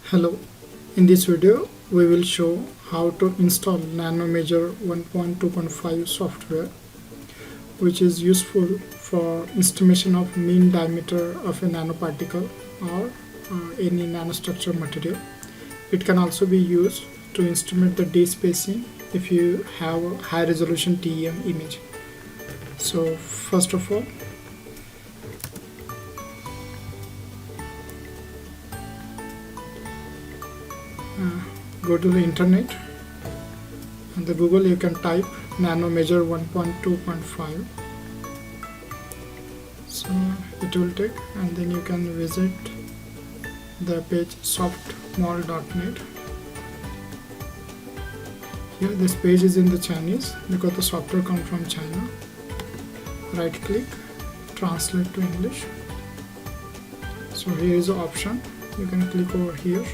Hello, in this video we will show how to install Nanomeasure 1.2.5 software, which is useful for estimation of mean diameter of a nanoparticle or any nanostructure material. It can also be used to estimate the day spacing if you have a high resolution TEM image. So first of all, go to the internet. On the Google you can type Nanomeasure 1.2.5. so it will take, and then you can visit the page softmall.net. Here this page is in the Chinese because the software comes from China. Right click, translate to English. So here is the option, you can click over here,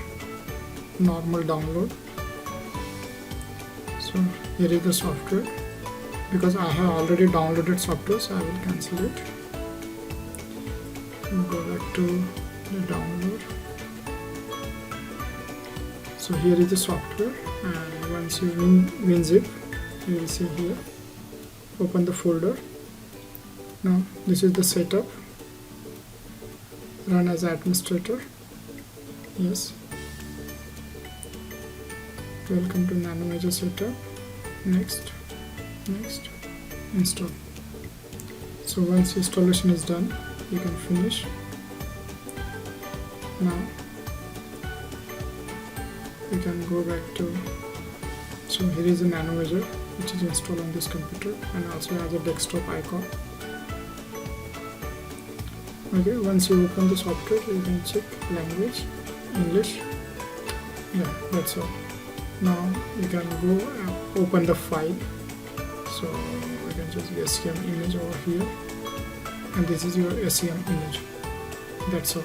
normal download. So here is the software. Because I have already downloaded software, so I will cancel it. Go back to the download. So here is the software, and once you WinZip, you will see here. Open the folder. Now this is the setup. Run as administrator. Yes. Welcome to Nanomeasure setup. Next, install. So once installation is done, you can finish. Now you can go back to, so here is a Nanomeasure which is installed on this computer and also has a desktop icon. Okay, once you open the software, you can check language, English. Yeah, that's all. Now you can go and open the file. So you can choose the SEM image over here, and this is your SEM image. That's all.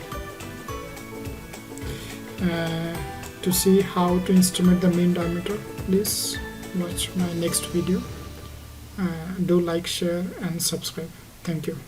To see how to estimate the mean diameter, please watch my next video. Do like, share and subscribe. Thank you.